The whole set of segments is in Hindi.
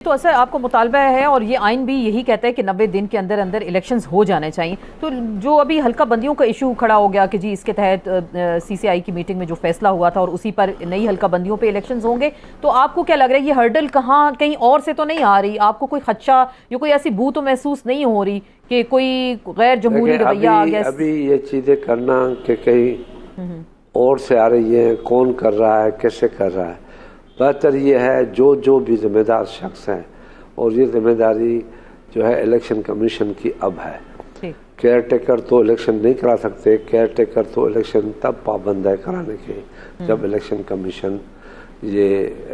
तो असर आपको मुतालबा है और ये आइन भी यही कहता है कि 90 दिन के अंदर अंदर इलेक्शंस हो जाने चाहिए। तो जो अभी हल्का बंदियों का इशू खड़ा हो गया कि जी इसके तहत सीसीआई की मीटिंग में जो फैसला हुआ था और उसी पर नई हल्का बंदियों पे इलेक्शंस होंगे, तो आपको क्या लग रहा है ये हर्डल कहाँ कहीं और से तो नहीं आ रही? आपको कोई खदशा या कोई ऐसी बू तो महसूस नहीं हो रही कि कोई गैर जमहूरी रवैया आ गया? अभी ये चीज़ें करना कि कहीं और से आ रही है, कौन कर रहा है, कैसे कर रहा है। बेहतर ये है जो भी जिम्मेदार शख्स हैं, और ये जिम्मेदारी जो है इलेक्शन कमीशन की अब है। केयर टेकर तो इलेक्शन नहीं करा सकते। केयर टेकर तो इलेक्शन तब पाबंद है कराने के जब इलेक्शन कमीशन ये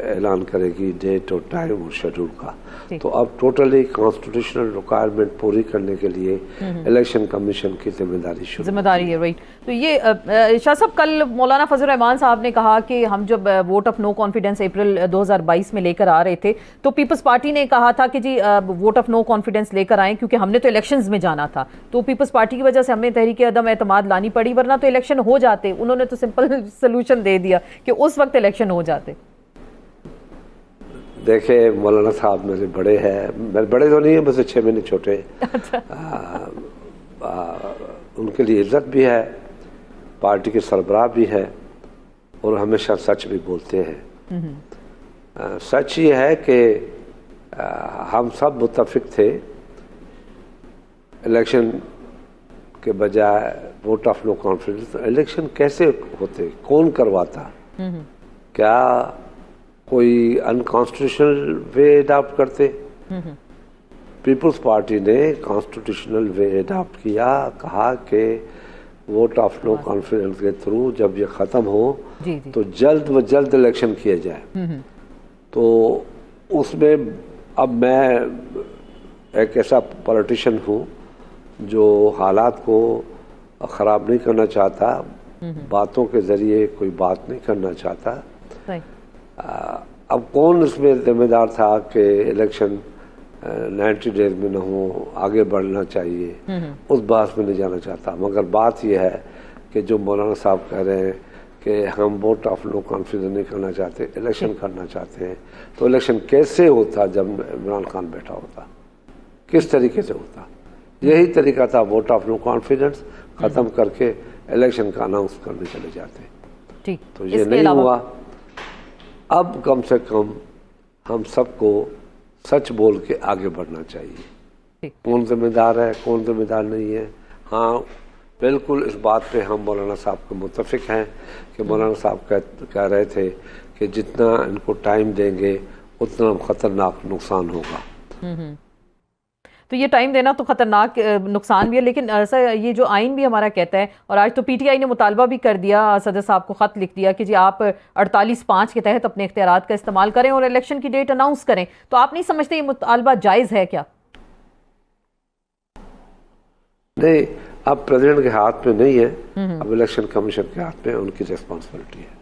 ऐलान करेगी डेट और टाइम और शेड्यूल का। तो अब टोटली कॉन्स्टिट्यूशनल रिक्वायरमेंट पूरी करने के लिए इलेक्शन कमीशन की जिम्मेदारी है। राइट। तो ये शाह साहब, कल मौलाना फजल रहमान साहब ने कहा कि हम जब वोट ऑफ नो कॉन्फिडेंस अप्रैल 2022 में लेकर आ रहे थे तो पीपल्स पार्टी ने कहा था कि जी वोट ऑफ नो कॉन्फिडेंस लेकर आए क्योंकि हमने तो इलेक्शंस में जाना था। तो पीपल्स पार्टी की वजह से हमें तहरीक अदम एतमाद लानी पड़ी, वरना तो इलेक्शन हो जाते। उन्होंने तो सिंपल सोल्यूशन दे दिया कि उस वक्त इलेक्शन हो जाते। देखे, मौलाना साहब मेरे बड़े हैं, मेरे बड़े तो नहीं है, बस 6 महीने छोटे। उनके लिए इज्जत भी है, पार्टी के सरबराह भी है और हमेशा सच भी बोलते हैं। सच ये है कि हम सब मुत्तफिक थे इलेक्शन के बजाय vote of no confidence. Election कैसे होते, कौन करवाता? क्या कोई अनकॉन्स्टिट्यूशनल वे अडॉप्ट करते? पीपल्स पार्टी ने कॉन्स्टिट्यूशनल वे अडॉप्ट किया, कहा कि वोट ऑफ नो कॉन्फिडेंस के थ्रू जब ये ख़त्म हो तो जल्द व जल्द इलेक्शन किया जाए। तो उसमें अब मैं एक ऐसा पॉलिटिशियन हूँ जो हालात को ख़राब नहीं करना चाहता, बातों के ज़रिए कोई बात नहीं करना चाहता। अब कौन इसमें जिम्मेदार था कि इलेक्शन 90 डेज में न हो, आगे बढ़ना चाहिए, उस बात में नहीं जाना चाहता। मगर बात यह है कि जो मौलाना साहब कह रहे हैं कि हम वोट ऑफ नो कॉन्फिडेंस नहीं करना चाहते, इलेक्शन करना चाहते हैं, तो इलेक्शन कैसे होता? जब इमरान खान बैठा होता, किस तरीके से होता? यही तरीका था, वोट ऑफ नो कॉन्फिडेंस ख़त्म करके इलेक्शन का अनाउंस करने चले जाते। तो ये नहीं हुआ। अब कम से कम हम सबको सच बोल के आगे बढ़ना चाहिए। कौन जिम्मेदार है, कौन जिम्मेदार नहीं है? हाँ, बिल्कुल इस बात पे हम मौलाना साहब के मुत्तफिक हैं कि मौलाना साहब कह रहे थे कि जितना इनको टाइम देंगे उतना ख़तरनाक नुकसान होगा। तो ये टाइम देना तो खतरनाक नुकसान भी है, लेकिन सर ये जो आइन भी हमारा कहता है, और आज तो पीटीआई ने मुतालबा भी कर दिया, सदर साहब को ख़त लिख दिया कि जी आप 48(5) के तहत अपने इख्तियारात का इस्तेमाल करें और इलेक्शन की डेट अनाउंस करें। तो आप नहीं समझते ये मुतालबा जायज़ है क्या? नहीं, अब प्रेसिडेंट के हाथ में नहीं है, अब इलेक्शन कमीशन के हाथ में, उनकी रिस्पॉन्सिबिलिटी है।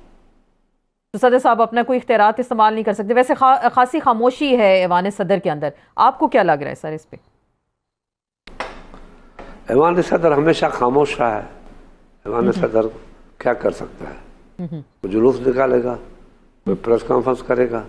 तो सदर साहब अपना कोई इख्तियारात इस्तेमाल नहीं कर सकते? वैसे खासी खामोशी है ऐवान सदर के अंदर, आपको क्या लग रहा है सर इस पर? ऐवान सदर हमेशा खामोश रहा है। ऐवान सदर क्या कर सकता है? वो जुलूस निकालेगा, कोई प्रेस कॉन्फ्रेंस करेगा।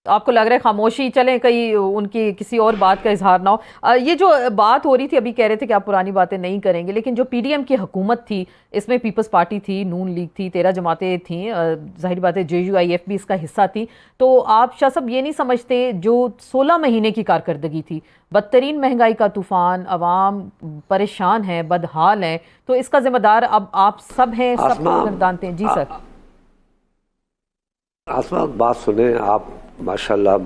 तो आपको लग रहा है खामोशी चले, कहीं उनकी किसी और बात का इजहार ना हो? ये जो बात हो रही थी, अभी कह रहे थे कि आप पुरानी बातें नहीं करेंगे, लेकिन जो पीडीएम की हुकूमत थी, इसमें पीपल्स पार्टी थी, नून लीग थी, 13 जमातें थीं, जाहिर बात है JUIF भी इसका हिस्सा थी। तो आप शाह साहब ये नहीं समझते जो 16 महीने की कारकर्दगी थी, बदतरीन महंगाई का तूफान, अवाम परेशान है, बदहाल है, तो इसका जिम्मेदार अब आप सब हैं, सब जानते हैं? जी सर। आसमा, बात सुने आप, माशाल्लाह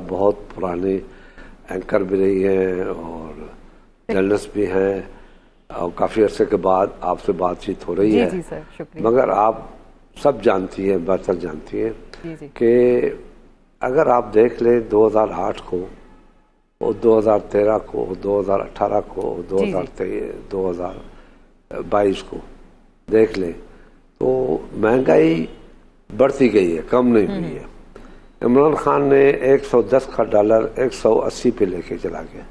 बहुत पुराने एंकर भी रही हैं और जर्नलिस्ट भी हैं, और काफ़ी अरसे के बाद आपसे बातचीत हो रही है। जी सर, शुक्रिया। मगर आप सब जानती हैं, बेहतर जानती हैं कि अगर आप देख लें 2008 को और 2013 को, 2018 को, 2022 को देख लें तो महंगाई बढ़ती गई है, कम नहीं हुई है। इमरान खान ने 110 का डॉलर 180 पे लेके चला गया।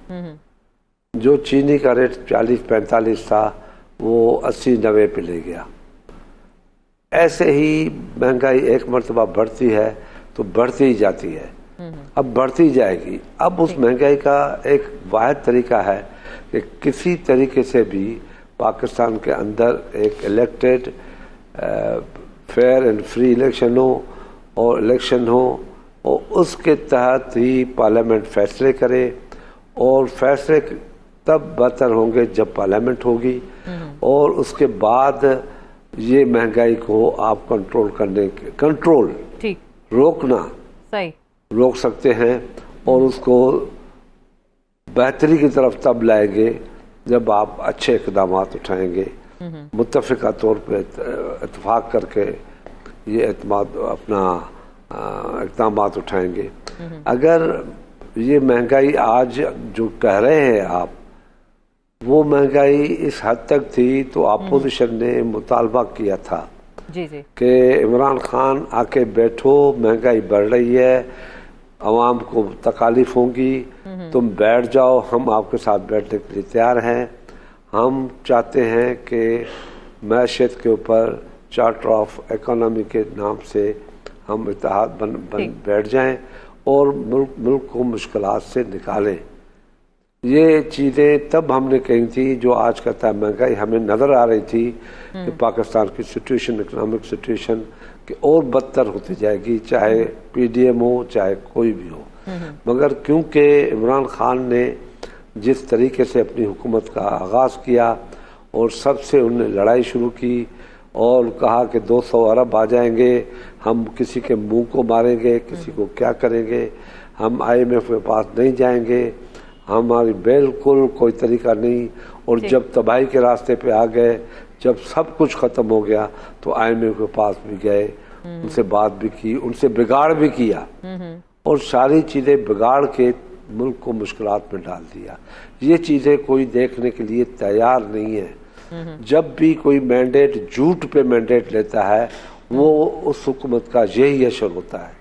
जो चीनी का रेट 40-45 था वो 80-90 पे ले गया। ऐसे ही महंगाई एक मरतबा बढ़ती है तो बढ़ती ही जाती है, अब बढ़ती जाएगी। अब उस महंगाई का एक वाहिद तरीका है कि किसी तरीके से भी पाकिस्तान के अंदर एक elected fair and free election हो और इलेक्शन हो और उसके तहत ही पार्लियामेंट फैसले करे, और फैसले तब बेहतर होंगे जब पार्लियामेंट होगी, और उसके बाद ये महंगाई को आप कंट्रोल ठीक रोकना सही रोक सकते हैं, और उसको बेहतरी की तरफ तब लाएंगे जब आप अच्छे इक़दाम उठाएंगे, मुत्तफ़िक़ा तौर पे इत्तेफाक करके ये अपना इक़दाम उठाएंगे। अगर ये महंगाई आज जो कह रहे हैं आप, वो महंगाई इस हद तक थी तो अपोजिशन ने मुतालबा किया था जी जी कि इमरान खान आके बैठो, महंगाई बढ़ रही है, अवाम को तकालीफ होंगी, तुम बैठ जाओ, हम आपके साथ बैठने के लिए तैयार हैं। हम चाहते हैं कि मैशत के ऊपर चार्टर ऑफ इकोनॉमी के नाम से हम इत्तेहाद बन बैठ जाएं और मुल्क को मुश्किलात से निकालें। ये चीज़ें तब हमने कही थी जो आज कहता है महंगाई हमें नज़र आ रही थी कि पाकिस्तान की सिचुएशन, इकोनॉमिक सिचुएशन कि और बदतर होती जाएगी, चाहे पीडीएम हो चाहे कोई भी हो। मगर क्योंकि इमरान खान ने जिस तरीके से अपनी हुकूमत का आगाज़ किया और सबसे उन्होंने लड़ाई शुरू की और कहा कि 200 अरब आ जाएंगे, हम किसी के मुंह को मारेंगे, किसी को क्या करेंगे, हम IMF के पास नहीं जाएंगे, हमारी बिल्कुल कोई तरीका नहीं। और जब तबाही के रास्ते पे आ गए, जब सब कुछ ख़त्म हो गया तो IMF के पास भी गए, उनसे बात भी की, उनसे बिगाड़ भी किया और सारी चीज़ें बिगाड़ के मुल्क को मुश्किलात में डाल दिया। ये चीज़ें कोई देखने के लिए तैयार नहीं है। जब भी कोई मैंडेट झूठ पे मैंडेट लेता है, वो उस हुकूमत का यही असर होता है।